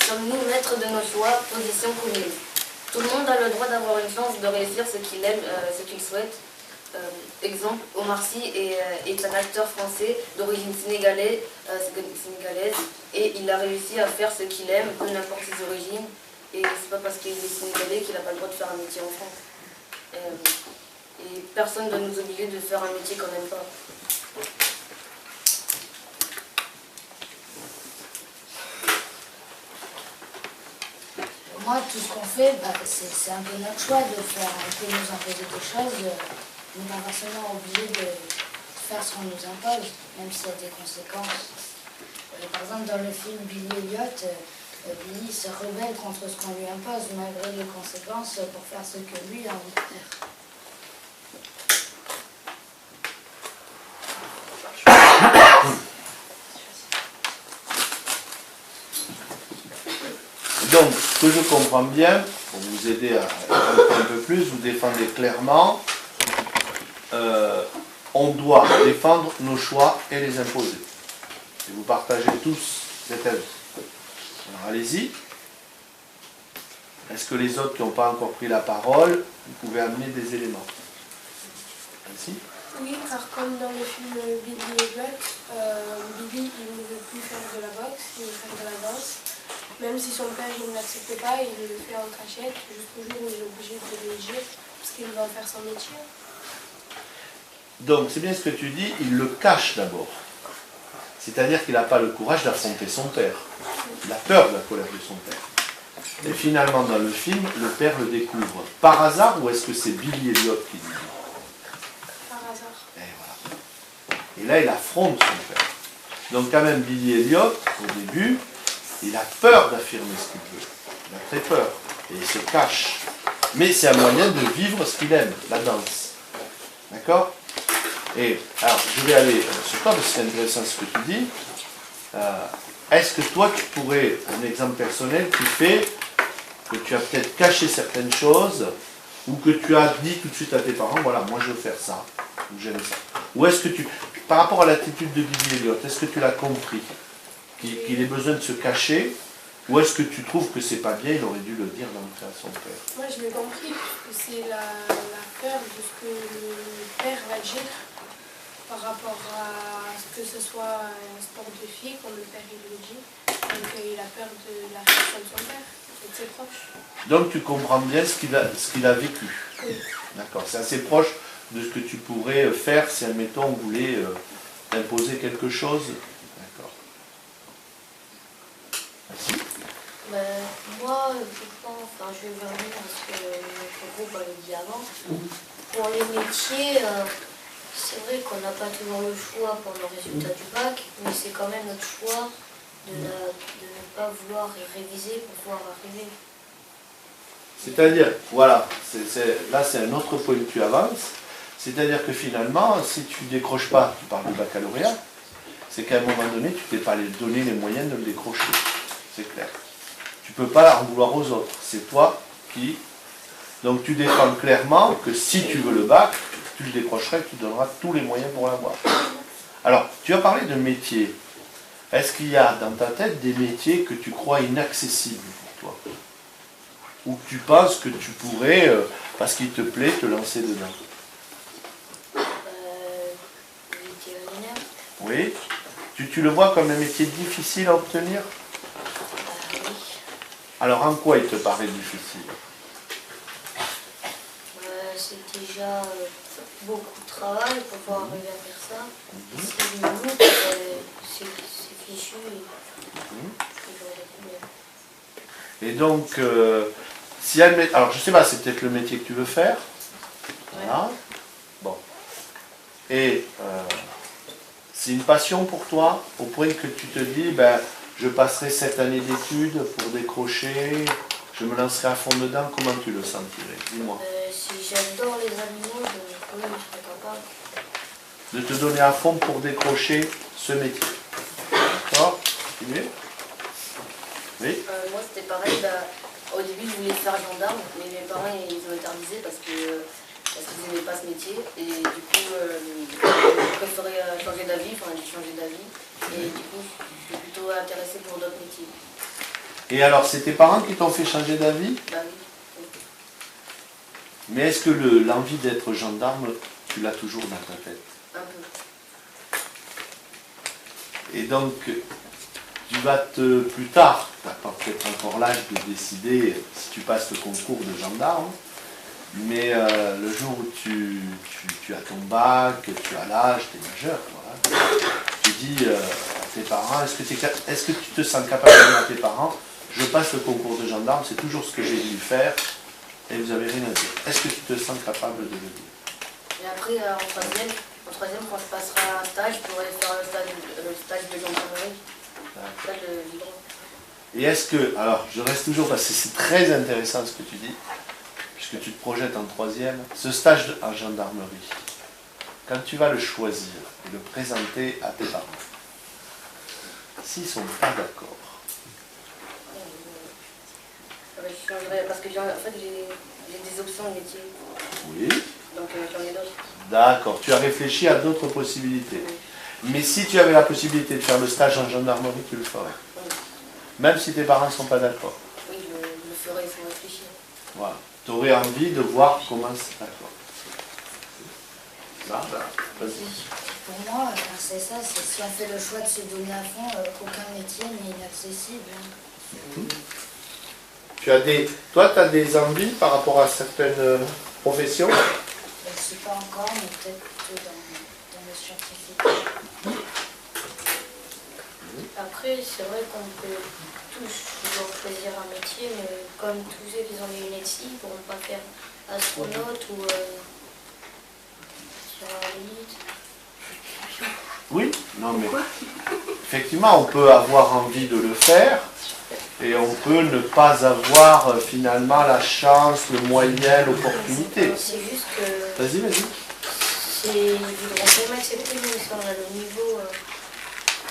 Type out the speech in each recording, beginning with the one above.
sommes-nous maîtres de nos choix, position commune. Tout le monde a le droit d'avoir une chance de réussir ce qu'il aime, ce qu'il souhaite. Exemple, Omar Sy est un acteur français d'origine sénégalaise et il a réussi à faire ce qu'il aime, peu n'importe ses origines. Et c'est pas parce qu'il est sénégalais qu'il n'a pas le droit de faire un métier en France. Et personne ne doit nous obliger de faire un métier qu'on n'aime pas. Moi, tout ce qu'on fait, c'est un peu notre choix de faire, un peu nous imposer des choses. On n'est pas forcément obligé de faire ce qu'on nous impose, même s'il y a des conséquences. Par exemple, dans le film Billy Elliot, Billy se rebelle contre ce qu'on lui impose, malgré les conséquences, pour faire ce que lui a envie de faire. Donc, ce que je comprends bien, pour vous aider à comprendre un peu plus, vous défendez clairement, on doit défendre nos choix et les imposer. Et vous partagez tous cet avis. Alors allez-y. Est-ce que les autres qui n'ont pas encore pris la parole, vous pouvez amener des éléments? Merci. Oui, car comme dans le film Billy Elliot, Billy il ne veut plus faire de la boxe, il veut faire de la danse. Même si son père il ne l'accepte pas, il le fait en cachette jusqu'au jour où il est obligé de le dire parce qu'il va en faire son métier. Donc c'est bien ce que tu dis, il le cache d'abord. C'est-à-dire qu'il n'a pas le courage d'affronter son père. Il a peur de la colère de son père. Et finalement dans le film, le père le découvre. Par hasard ou est-ce que c'est Billy Elliot qui dit? Par hasard. Et voilà. Et là il affronte son père. Donc quand même Billy Elliot, au début, il a peur d'affirmer ce qu'il veut. Il a très peur. Et il se cache. Mais c'est un moyen de vivre ce qu'il aime, la danse. D'accord? Et alors, je vais aller sur toi, parce que c'est intéressant ce que tu dis. Est-ce que toi, tu pourrais, un exemple personnel qui fait que tu as peut-être caché certaines choses, ou que tu as dit tout de suite à tes parents, voilà, moi je veux faire ça, ou j'aime ça. Ou est-ce que tu, par rapport à l'attitude de Billy Elliot, est-ce que tu l'as compris? Qu'il ait besoin de se cacher, ou est-ce que tu trouves que c'est pas bien, il aurait dû le dire d'entrée à son père? Moi je l'ai compris, que c'est la peur de ce que le père va dire par rapport à ce que ce soit un sport de fille, comme le père il le dit. Donc il a peur de la réaction de son père et de ses proches. Donc tu comprends bien ce qu'il a vécu. Oui. D'accord, c'est assez proche de ce que tu pourrais faire si, admettons, on voulait imposer quelque chose. D'accord. Merci. Moi, je pense, enfin, je vais revenir à ce que notre groupe avait dit avant. Pour les métiers, c'est vrai qu'on n'a pas toujours le choix pour le résultat du bac, mais c'est quand même notre choix de ne pas vouloir réviser pour pouvoir arriver. C'est-à-dire, voilà, là c'est un autre point que tu avances, c'est-à-dire que finalement, si tu ne décroches pas, tu parles du baccalauréat, c'est qu'à un moment donné, tu t'es pas donné les moyens de le décrocher, c'est clair. Tu ne peux pas en vouloir aux autres, c'est toi qui... Donc tu défends clairement que si tu veux le bac, tu le décrocherais, tu donneras tous les moyens pour l'avoir. Alors, tu as parlé de métiers. Est-ce qu'il y a dans ta tête des métiers que tu crois inaccessibles pour toi? Ou que tu penses que tu pourrais, parce qu'il te plaît, te lancer dedans? Vétérinaire. Oui. Tu le vois comme un métier difficile à obtenir? Oui. Alors en quoi il te paraît difficile? C'est déjà beaucoup de travail pour pouvoir arriver à faire ça. Si je me loupe, c'est fichu et Et donc, si elle... Alors je sais pas, c'est peut-être le métier que tu veux faire. Voilà. Bon. Et c'est une passion pour toi, au point que tu te dis, ben, je passerai cette année d'études pour décrocher, je me lancerai à fond dedans, comment tu le sentirais? Dis-moi. Si j'adore les animaux, je serais capable. De te donner à fond pour décrocher ce métier. D'accord? Continuez. Oui? Moi c'était pareil, au début je voulais faire gendarme, mais mes parents ils ont interdisé parce qu'ils n'aimaient pas ce métier. Et du coup, je préférais changer d'avis, enfin j'ai changé d'avis. Et du coup, je suis plutôt intéressée pour d'autres métiers. Et alors, c'est tes parents qui t'ont fait changer d'avis? Bah oui. Mais est-ce que l'envie d'être gendarme, tu l'as toujours dans ta tête? Un peu. Et donc, tu vas plus tard, tu n'as pas peut-être encore l'âge de décider si tu passes le concours de gendarme, mais le jour où tu as ton bac, tu as l'âge, tu es majeur, voilà, tu dis à tes parents, est-ce que tu te sens capable de dire à tes parents, je passe le concours de gendarme, c'est toujours ce que j'ai voulu faire, et vous n'avez rien à dire. Est-ce que tu te sens capable de le dire? Et après, en troisième, quand je passerai un stage, je pourrai faire le stage de gendarmerie. Ça, le livre. Et est-ce que, alors je reste toujours, parce que c'est très intéressant ce que tu dis, puisque tu te projettes en troisième, ce stage en gendarmerie, quand tu vas le choisir et le présenter à tes parents, s'ils ne sont pas d'accord, Je changerai, parce que en fait, j'ai des options métiers. oui, Donc j'en ai d'autres. d'accord, tu as réfléchi à d'autres possibilités. Mais si tu avais la possibilité de faire le stage en gendarmerie, tu le ferais. Oui, Même si tes parents ne sont pas d'accord. oui, je le ferai sans réfléchir. Voilà. Tu aurais envie de voir comment c'est d'accord. Vas-y. Pour moi, c'est ça, c'est si on fait le choix de se donner à fond, aucun métier n'est inaccessible. Toi, tu as des envies par rapport à certaines professions? Je ne sais pas encore, mais peut-être plutôt dans le scientifique. Après, c'est vrai qu'on peut tous vouloir choisir un métier, mais comme tous ceux qui ont les lunettes ici, ils ne pourront pas faire astronaute ou tireur d'élite. Oui, non mais effectivement, on peut avoir envie de le faire et on peut ne pas avoir finalement la chance, le moyen, l'opportunité. C'est juste que Vas-y, vas-y. ils voudront pas m'accepter, mais si on a le niveau.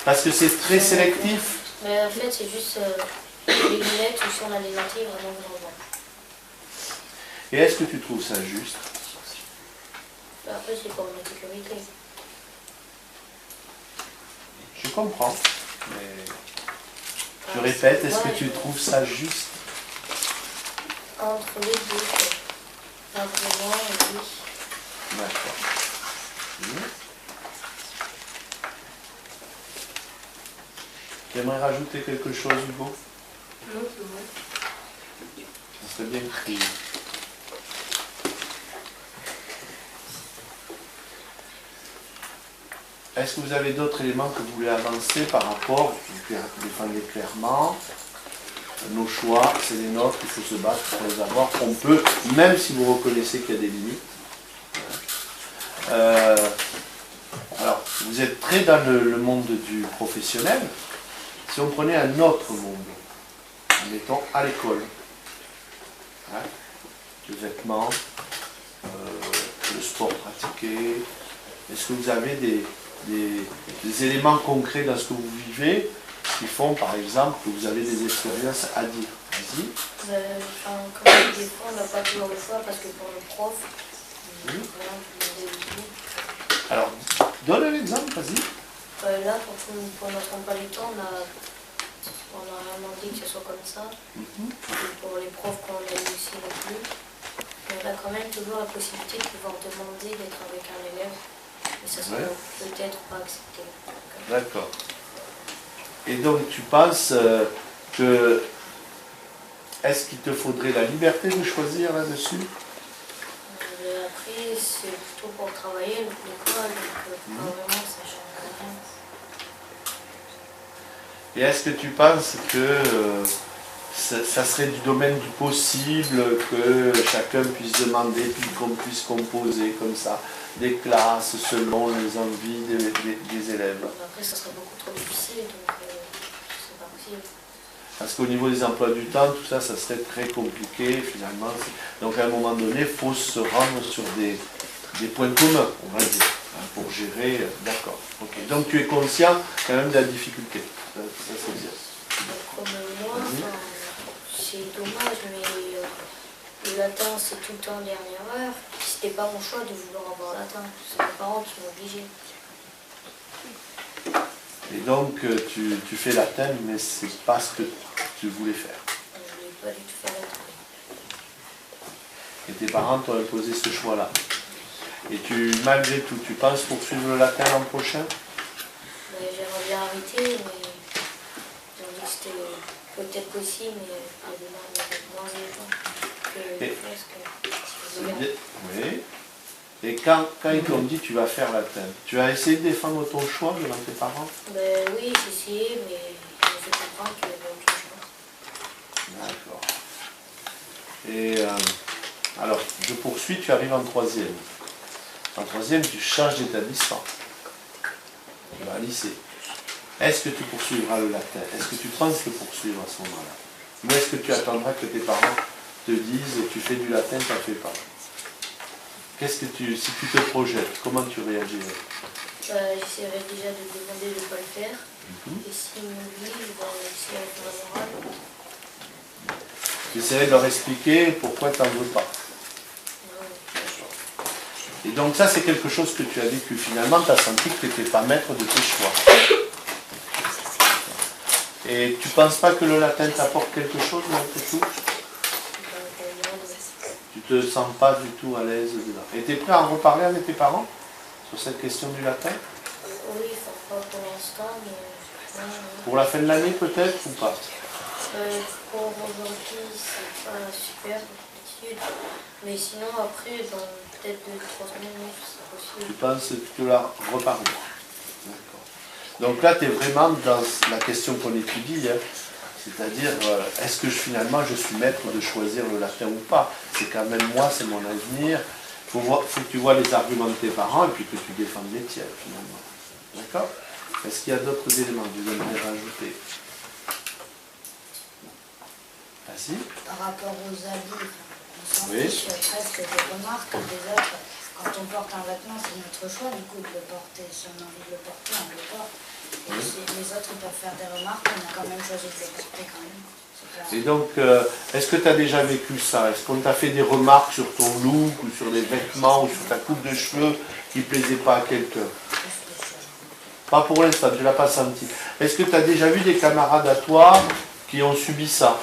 Parce que c'est très sélectif. Mais en fait, c'est juste les lunettes ou si on a des lentilles, vraiment vraiment. Et est-ce que tu trouves ça juste? Après, c'est pour une sécurité. Je comprends, mais je répète, est-ce que tu trouves ça juste? Entre les deux, quoi. Pas vraiment, oui. D'accord. Tu aimerais rajouter quelque chose, Hugo? Non, c'est bon. Ça serait bien pris. Est-ce que vous avez d'autres éléments que vous voulez avancer par rapport, vous défendez clairement, nos choix, c'est les nôtres, il faut se battre pour les avoir. On peut, même si vous reconnaissez qu'il y a des limites. Alors, vous êtes très dans le monde du professionnel. Si on prenait un autre monde, mettons à l'école, hein, le vêtement, le sport pratiqué, est-ce que vous avez des éléments concrets dans ce que vous vivez qui font par exemple que vous avez des expériences à dire? Vas-y. Comme des fois, on n'a pas toujours le choix parce que pour le prof, Alors, donne un exemple, vas-y. là, pour notre emploi du temps, on a demandé que ce soit comme ça. Et pour les profs qu'on aime aussi non plus. Mais on a quand même toujours la possibilité de pouvoir demander d'être avec un élève. Mais ça sera peut-être pas accepté. D'accord. Et donc tu penses que est-ce qu'il te faudrait la liberté de choisir là-dessus? Après, c'est plutôt pour travailler l'école, donc pas vraiment ça change rien. Et est-ce que tu penses que ça serait du domaine du possible que chacun puisse demander, puis qu'on puisse composer comme ça des classes selon les envies des élèves? Après, ça serait beaucoup trop difficile, donc c'est pas possible. Parce qu'au niveau des emplois du temps, tout ça, ça serait très compliqué finalement. Donc à un moment donné, il faut se rendre sur des points communs, on va dire, hein, pour gérer. D'accord. Okay. Donc tu es conscient quand même de la difficulté. Ça c'est bien. Comme moi, c'est dommage, mais le latin, c'est tout le temps dernière heure. C'était pas mon choix de vouloir avoir latin. C'est mes parents qui m'ont obligé. Et donc, tu fais latin, mais c'est pas ce que tu voulais faire. Je voulais pas du tout faire latin. Et tes parents t'ont imposé ce choix-là. Et malgré tout, tu penses poursuivre le latin l'an prochain? J'aimerais bien arrêter, mais ils ont dit que c'était peut-être possible, mais il y a moins d'éléments que Et- presque. Oui. Et quand ils t'ont dit tu vas faire latin, tu as essayé de défendre ton choix devant tes parents? Oui, j'ai essayé, mais ils m'ont fait comprendre qu'il y avait aucun choix. D'accord. Et alors, je poursuis, tu arrives en troisième. En troisième, tu changes d'établissement. Tu vas à lycée. Est-ce que tu poursuivras le latin? Est-ce que tu penses le poursuivre à ce moment-là? Ou est-ce que tu attendras que tes parents te disent tu fais du latin, tu n'en fais pas? Si tu te projettes, comment tu réagirais? J'essaierai déjà de demander de ne pas le faire. Et s'ils m'oublient, je vais essayer avec ma morale. Tu essaierais de leur expliquer pourquoi tu n'en veux pas. Et donc ça, c'est quelque chose que tu as vécu. Finalement, tu as senti que tu n'étais pas maître de tes choix. Et tu ne penses pas que le latin t'apporte quelque chose malgré tout? Tu ne te sens pas du tout à l'aise dedans. Et tu es prêt à en reparler avec tes parents sur cette question du latin? Oui, pas pour l'instant, mais... Pour la fin de l'année peut-être ou pas? Pour aujourd'hui, c'est pas super l'étude. Mais sinon, après, dans peut-être 2-3 semaines, c'est possible. Tu penses que tu la reparles? D'accord. Donc là, tu es vraiment dans la question qu'on étudie, hein. C'est-à-dire, est-ce que finalement je suis maître de choisir le latin ou pas? C'est quand même moi, c'est mon avenir. Il faut que tu vois les arguments de tes parents et puis que tu défendes les tiens finalement. D'accord? Est-ce qu'il y a d'autres éléments que vous aimeriez rajouter? Vas-y. Par rapport aux habits, on s'en Oui. fiche presque des remarques des autres. Quand on porte un vêtement, c'est notre choix du coup de le porter. Si on a envie de le porter, on le porte. Et Oui. si les autres ils peuvent faire des remarques, on a quand même choisi de le porter quand même. C'est pas- Et donc, est-ce que tu as déjà vécu ça? Est-ce qu'on t'a fait des remarques sur ton look ou sur les vêtements ou sur ta coupe de cheveux qui ne plaisaient pas à quelqu'un? Pas pour l'instant, tu ne l'as pas senti. Est-ce que tu as déjà vu des camarades à toi qui ont subi ça?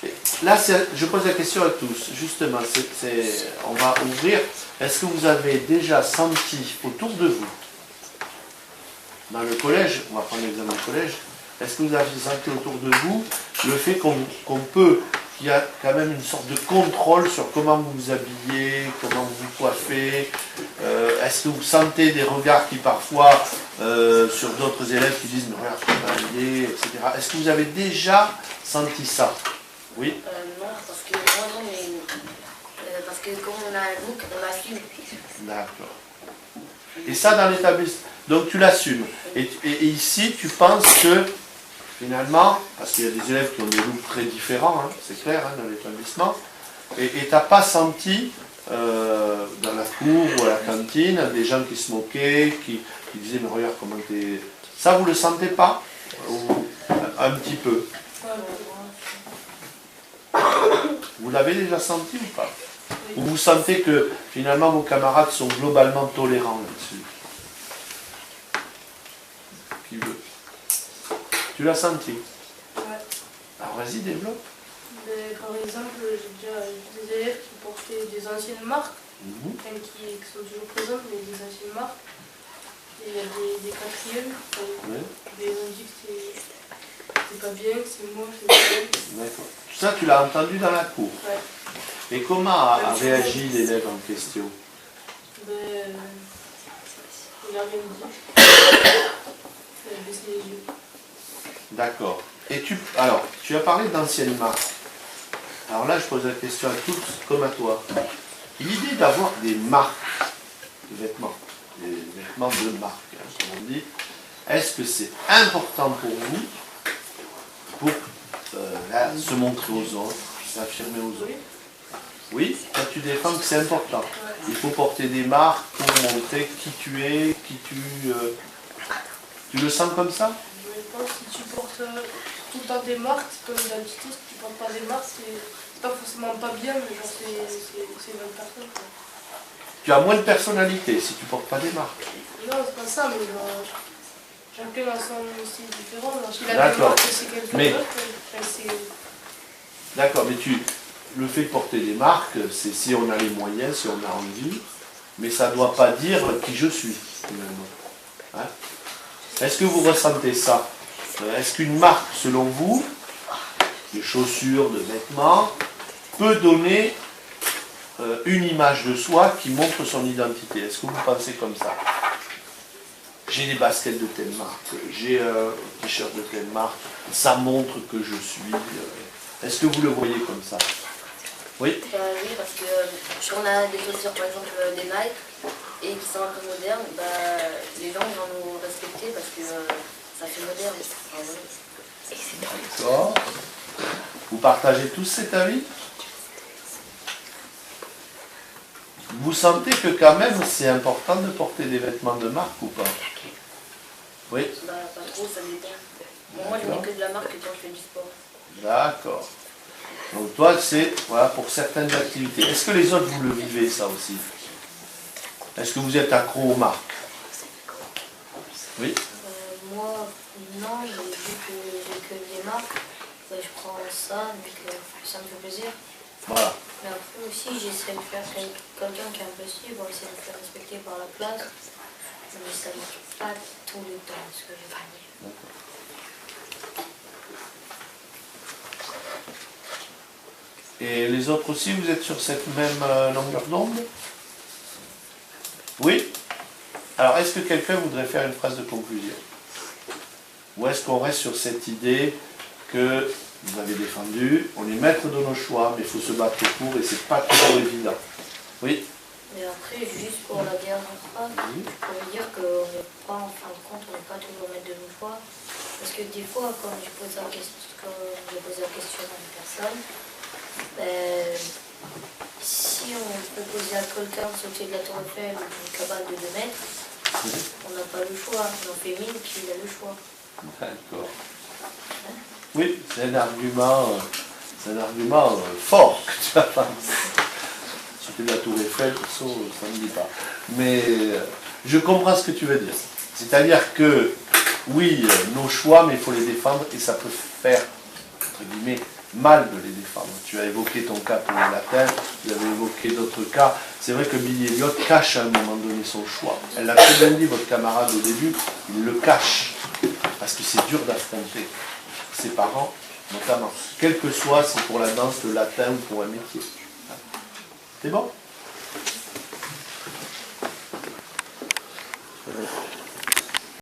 Et là, je pose la question à tous. Justement, on va ouvrir. Est-ce que vous avez déjà senti autour de vous, dans le collège, on va prendre l'exemple du collège, est-ce que vous avez senti autour de vous le fait qu'il y a quand même une sorte de contrôle sur comment vous vous habillez, comment vous vous coiffez? Est-ce que vous sentez des regards qui parfois, sur d'autres élèves qui disent « mais regarde comment il est », etc. Est-ce que vous avez déjà senti ça? Oui? Non, parce que moi non, mais parce que comme on a un look, on l'assume. D'accord. Et ça dans l'établissement. Donc tu l'assumes. Et ici, tu penses que finalement, parce qu'il y a des élèves qui ont des looks très différents, hein, c'est clair, hein, dans l'établissement, et tu n'as pas senti dans la cour ou à la cantine des gens qui se moquaient, qui disaient mais regarde comment t'es. Ça, vous ne le sentez pas? Ou un petit peu? Vous l'avez déjà senti ou pas? Ou vous sentez que finalement vos camarades sont globalement tolérants là-dessus? Qui veut? Tu l'as senti? Ouais. Alors vas-y, développe. Mais, par exemple, j'ai déjà vu des élèves qui portaient des anciennes marques, enfin, qui sont toujours présentes, mais des anciennes marques. Et il y a des quatrièmes, Oui. et ils ont dit que c'est pas bien, que c'est moche, c'est pas bien. D'accord. Tout ça, tu l'as entendu dans la cour. Ouais. Et comment a réagi l'élève en question? Ben, il a rien dit. Il a baissé les yeux. D'accord. Et alors, tu as parlé d'anciennes marques. Alors là, je pose la question à tous, comme à toi. L'idée d'avoir des marques de vêtements, des vêtements de marque, hein, comme on dit, est-ce que c'est important pour vous pour se montrer aux autres, s'affirmer aux autres? Oui, quand tu défends que c'est important. Il faut porter des marques pour montrer qui tu es, tu le sens comme ça? Je pense que si tu portes tout le temps des marques, c'est comme une identité. Si tu portes pas des marques, c'est pas forcément pas bien, mais genre c'est une autre personne, quoi. Tu as moins de personnalité si tu portes pas des marques. Non, c'est pas ça, mais chacun a son style différent. S'il a des D'accord. marques, c'est quelqu'un Mais- d'autre. C'est... D'accord, mais le fait de porter des marques, c'est si on a les moyens, si on a envie, mais ça ne doit pas dire qui je suis, finalement. Hein? Est-ce que vous ressentez ça? Est-ce qu'une marque, selon vous, de chaussures, de vêtements, peut donner une image de soi qui montre son identité? Est-ce que vous pensez comme ça? J'ai des baskets de telle marque, j'ai un t-shirt de telle marque, ça montre que je suis. Est-ce que vous le voyez comme ça? Oui? Oui, parce que si on a des chaussures, par exemple des Nike, et qui sont un peu modernes, les gens vont nous respecter parce que ça fait moderne. Ah, voilà. D'accord. Vous partagez tous cet avis? Vous sentez que quand même c'est important de porter des vêtements de marque ou pas? Oui? Pas trop, ça dépend. Bon, moi, je mets que de la marque quand je fais du sport. D'accord. Donc toi, c'est voilà, pour certaines activités. Est-ce que les autres, vous le vivez ça aussi? Est-ce que vous êtes accro aux marques? Oui? Moi, non, mais vu que j'ai que des marques, je prends ça, vu que ça me fait plaisir. Voilà. Mais après aussi, j'essaie de faire quelqu'un qui est un peu libre, essayer de me faire respecter par la classe. Mais ça ne marche pas tout le temps, ce que je vais dire. Et les autres aussi, vous êtes sur cette même longueur d'onde? Oui? Alors, est-ce que quelqu'un voudrait faire une phrase de conclusion? Ou est-ce qu'on reste sur cette idée que vous avez défendue, on est maître de nos choix, mais il faut se battre pour et c'est pas toujours évident? Oui? Mais après, juste pour la dernière phrase, je veux dire qu'on n'est pas, en fin de compte, on n'est pas toujours maître de nos choix. Parce que des fois, quand j'ai posé la question à une personne, si on peut poser à quelqu'un de sauter de la tour Eiffel ou d'une cabane de 2 mètres, on n'a pas le choix. On en fait 1000 qu'il a le choix. D'accord. Oui, c'est un argument fort que tu as pensé. Sauter de la tour Eiffel, ça ne me dit pas. Mais je comprends ce que tu veux dire. C'est-à-dire que, oui, nos choix, mais il faut les défendre et ça peut faire, entre guillemets, mal de les défendre. Tu as évoqué ton cas pour le latin, tu avais évoqué d'autres cas. C'est vrai que Billy Elliot cache à un moment donné son choix. Elle l'a très bien dit, votre camarade au début, il le cache. Parce que c'est dur d'affronter ses parents, notamment. Quel que soit, c'est pour la danse, le latin ou pour un métier. C'est bon?